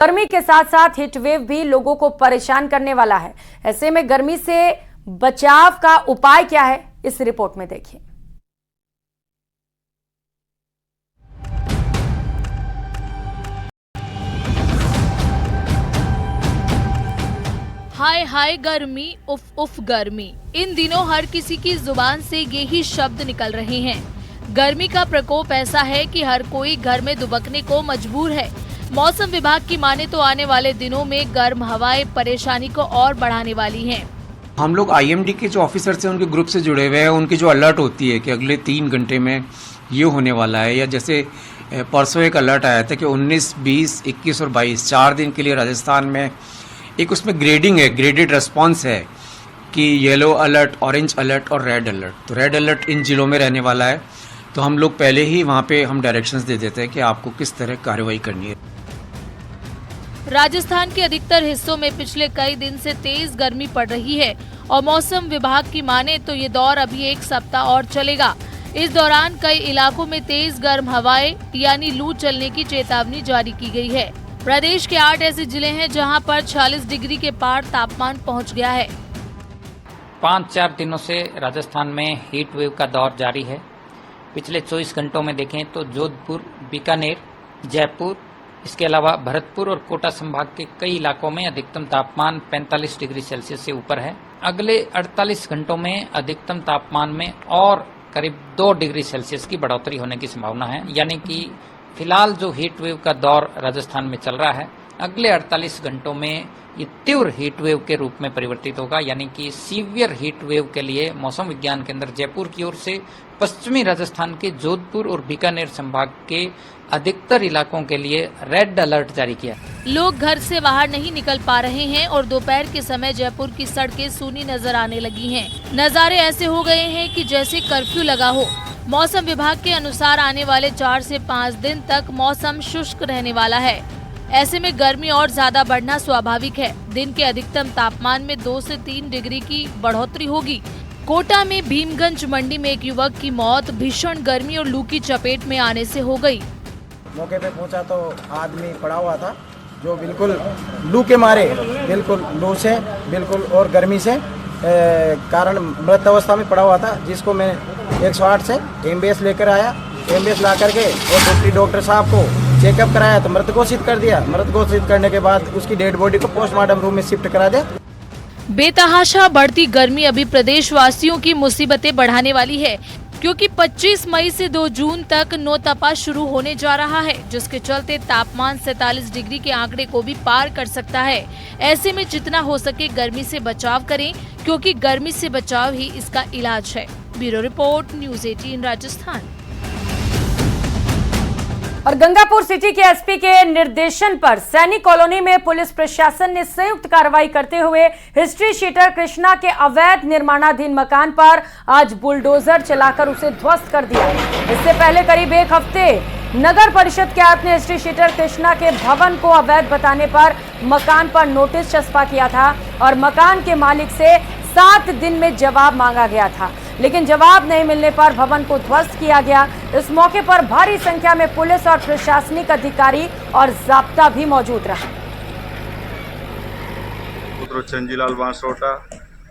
गर्मी के साथ साथ हीट वेव भी लोगों को परेशान करने वाला है। ऐसे में गर्मी से बचाव का उपाय क्या है, इस रिपोर्ट में देखिए। हाय हाय गर्मी, उफ उफ गर्मी। इन दिनों हर किसी की जुबान से यही शब्द निकल रहे हैं। गर्मी का प्रकोप ऐसा है कि हर कोई घर में दुबकने को मजबूर है। मौसम विभाग की माने तो आने वाले दिनों में गर्म हवाएं परेशानी को और बढ़ाने वाली हैं। हम लोग IMD के जो ऑफिसर्स हैं उनके ग्रुप से जुड़े हुए हैं। उनकी जो अलर्ट होती है कि अगले 3 घंटे में ये होने वाला है, या जैसे परसों एक अलर्ट आया था कि 19, 20, 21 और 22 4 दिन के लिए राजस्थान में एक उसमें ग्रेडिंग है, ग्रेडेड रिस्पॉन्स है कि येलो अलर्ट, ऑरेंज अलर्ट और रेड अलर्ट। तो रेड अलर्ट इन जिलों में रहने वाला है, तो हम लोग पहले ही वहाँ पे हम डायरेक्शंस दे देते हैं कि आपको किस तरह कार्रवाई करनी है। राजस्थान के अधिकतर हिस्सों में पिछले कई दिन से तेज गर्मी पड़ रही है और मौसम विभाग की माने तो ये दौर अभी 1 सप्ताह और चलेगा। इस दौरान कई इलाकों में तेज गर्म हवाएं यानी लू चलने की चेतावनी जारी की गई है। प्रदेश के 8 ऐसे जिले हैं जहां पर 40 डिग्री के पार तापमान पहुंच गया है। 5-4 दिनों से राजस्थान में हीट वेव का दौर जारी है। पिछले 24 घंटों में देखें तो जोधपुर, बीकानेर, जयपुर, इसके अलावा भरतपुर और कोटा संभाग के कई इलाकों में अधिकतम तापमान 45 डिग्री सेल्सियस से ऊपर है। अगले 48 घंटों में अधिकतम तापमान में और करीब 2 डिग्री सेल्सियस की बढ़ोतरी होने की संभावना है। यानी कि फिलहाल जो हीट वेव का दौर राजस्थान में चल रहा है, अगले 48 घंटों में ये तीव्र हीट वेव के रूप में परिवर्तित होगा। यानी कि सीवियर हीट वेव के लिए मौसम विज्ञान केंद्र जयपुर की ओर से पश्चिमी राजस्थान के जोधपुर और बीकानेर संभाग के अधिकतर इलाकों के लिए रेड अलर्ट जारी किया। लोग घर से बाहर नहीं निकल पा रहे हैं और दोपहर के समय जयपुर की सड़कें सूनी नजर आने लगी हैं। नजारे ऐसे हो गए हैं कि जैसे कर्फ्यू लगा हो। मौसम विभाग के अनुसार आने वाले 4 से 5 दिन तक मौसम शुष्क रहने वाला है। ऐसे में गर्मी और ज्यादा बढ़ना स्वाभाविक है। दिन के अधिकतम तापमान में 2 से 3 डिग्री की बढ़ोतरी होगी। कोटा में भीमगंज मंडी में एक युवक की मौत भीषण गर्मी और लू की चपेट में आने से हो गई। मौके पे पहुंचा तो आदमी पड़ा हुआ था जो बिल्कुल लू के मारे, बिल्कुल लू से बिल्कुल और गर्मी से कारण मृत अवस्था में पड़ा हुआ था, जिसको मैं 108 से एम्बुलेंस लेकर आया। एम्बुलेंस ला करके और डिप्टी डॉक्टर साहब को चेकअप कराया तो मृत घोषित कर दिया। मृत घोषित करने के बाद उसकी डेड बॉडी को पोस्टमार्टम रूम में शिफ्ट करा दिया। बेतहाशा बढ़ती गर्मी अभी प्रदेशवासियों की मुसीबतें बढ़ाने वाली है, क्योंकि 25 मई से 2 जून तक नौतपा शुरू होने जा रहा है, जिसके चलते तापमान 47 डिग्री के आंकड़े को भी पार कर सकता है। ऐसे में जितना हो सके गर्मी से बचाव करें, क्योंकि गर्मी से बचाव ही इसका इलाज है। Bureau report, news 18 Rajasthan. और गंगापुर सिटी के एसपी के निर्देशन पर सैनिक कॉलोनी में पुलिस प्रशासन ने संयुक्त कार्रवाई करते हुए हिस्ट्री शीटर कृष्णा के अवैध निर्माणाधीन मकान पर आज बुलडोजर चलाकर उसे ध्वस्त कर दिया। इससे पहले करीब 1 हफ्ते नगर परिषद के आयुक्त ने हिस्ट्री शीटर कृष्णा के भवन को अवैध बताने पर मकान पर नोटिस चस्पा किया था और मकान के मालिक से 7 दिन में जवाब मांगा गया था, लेकिन जवाब नहीं मिलने पर भवन को ध्वस्त किया गया। इस मौके पर भारी संख्या में पुलिस और प्रशासनिक अधिकारी और जाब्ता भी मौजूद रहा। चंजीलाल बांसरोटा,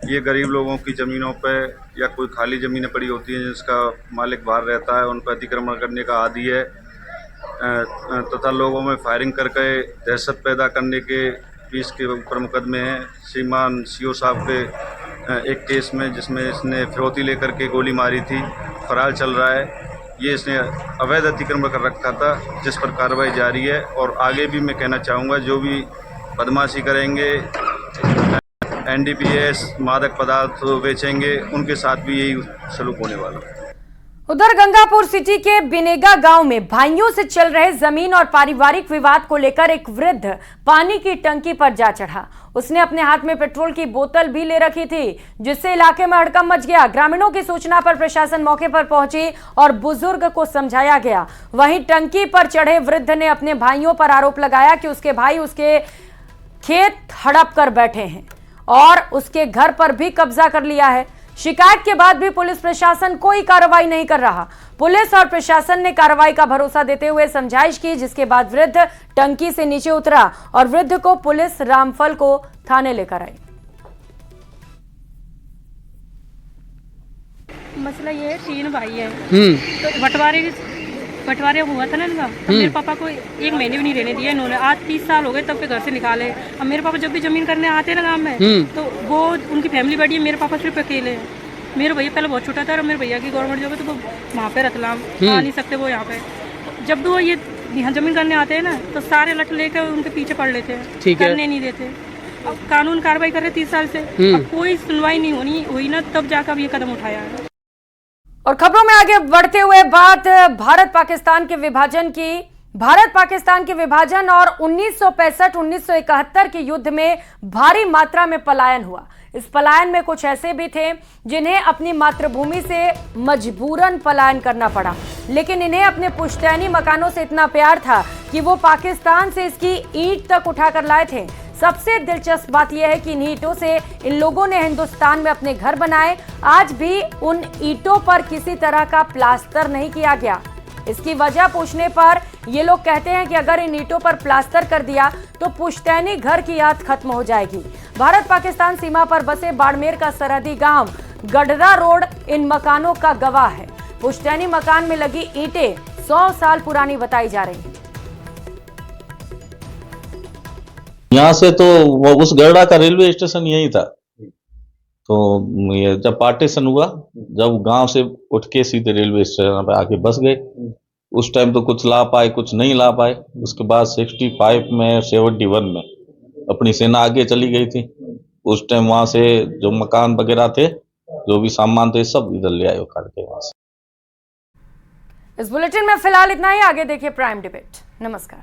ये गरीब लोगों की जमीनों पे या कोई खाली जमीनें पड़ी होती हैं जिसका मालिक बाहर रहता है, उन पर अतिक्रमण करने का आदी है तथा लोगों में फायरिंग करके दहशत पैदा करने के 20 के ऊपर मुकदमे हैं। श्रीमान सीओ साहब के एक केस में जिसमें इसने फिरौती लेकर के गोली मारी थी, फरार चल रहा है। ये इसने अवैध अतिक्रमण कर रखा था, जिस पर कार्रवाई जारी है। और आगे भी मैं कहना चाहूँगा, जो भी बदमाशी करेंगे, NDPS मादक पदार्थ बेचेंगे, उनके साथ भी यही सलूक होने वाला है। उधर गंगापुर सिटी के बिनेगा गांव में भाइयों से चल रहे जमीन और पारिवारिक विवाद को लेकर एक वृद्ध पानी की टंकी पर जा चढ़ा। उसने अपने हाथ में पेट्रोल की बोतल भी ले रखी थी, जिससे इलाके में हड़कंप मच गया। ग्रामीणों की सूचना पर प्रशासन मौके पर पहुंची और बुजुर्ग को समझाया गया। वहीं टंकी पर चढ़े वृद्ध ने अपने भाइयों पर आरोप लगाया कि उसके भाई उसके खेत हड़प कर बैठे हैं और उसके घर पर भी कब्जा कर लिया है। शिकायत के बाद भी पुलिस प्रशासन कोई कार्रवाई नहीं कर रहा। पुलिस और प्रशासन ने कार्रवाई का भरोसा देते हुए समझाइश की, जिसके बाद वृद्ध टंकी से नीचे उतरा और वृद्ध को पुलिस रामफल को थाने लेकर आई। मसला ये है, 3 भाई है तो बंटवारे हुआ था ना इनका। तो मेरे पापा को 1 महीने भी नहीं रहने दिया इन्होंने। आज 30 साल हो गए तब के घर से निकाले। अब मेरे पापा जब भी जमीन करने आते हैं ना गाँव में, तो वो उनकी फैमिली बड़ी है, मेरे पापा सिर्फ अकेले हैं। मेरे भैया पहले बहुत छोटा था और मेरे भैया की गवर्नमेंट जॉब है, तो वो वहाँ पे रतलाम आ नहीं सकते वो यहाँ पे। जब भी वो ये यहाँ जमीन करने आते हैं ना, तो सारे लट लेकर उनके पीछे पड़ लेते हैं, करने नहीं देते। अब कानून कार्रवाई कर रहे 30 साल से, अब कोई सुनवाई नहीं हुई ना, तब जाकर ये कदम उठाया है। और खबरों में आगे बढ़ते हुए बात भारत पाकिस्तान के विभाजन की। भारत पाकिस्तान के विभाजन और 1965-1971 के युद्ध में भारी मात्रा में पलायन हुआ। इस पलायन में कुछ ऐसे भी थे जिन्हें अपनी मातृभूमि से मजबूरन पलायन करना पड़ा, लेकिन इन्हें अपने पुश्तैनी मकानों से इतना प्यार था कि वो पाकिस्तान से इसकी ईंट तक उठाकर लाए थे। सबसे दिलचस्प बात यह है कि इन ईंटों से इन लोगों ने हिंदुस्तान में अपने घर बनाए। आज भी उन ईंटों पर किसी तरह का प्लास्टर नहीं किया गया। इसकी वजह पूछने पर ये लोग कहते हैं कि अगर इन ईंटों पर प्लास्टर कर दिया तो पुश्तैनी घर की याद खत्म हो जाएगी। भारत पाकिस्तान सीमा पर बसे बाड़मेर का सरहदी गांव गडरा रोड इन मकानों का गवाह है। पुश्तैनी मकान में लगी ईंटें 100 साल पुरानी बताई जा रही है। यहाँ से तो वो उस गढ़ा का रेलवे स्टेशन यही था। तो ये जब पार्टीशन हुआ, जब गांव से उठ के सीधे रेलवे स्टेशन पे आके बस गए। उस टाइम तो कुछ ला पाए, कुछ नहीं ला पाए। उसके बाद 65 में 71 में अपनी सेना आगे चली गई थी। उस टाइम वहां से जो मकान वगैरह थे, जो भी सामान थे, सब इधर ले आए उखाड़ के वहां से। इस बुलेटिन में फिलहाल इतना ही। आगे देखिए प्राइम डिबेट। नमस्कार।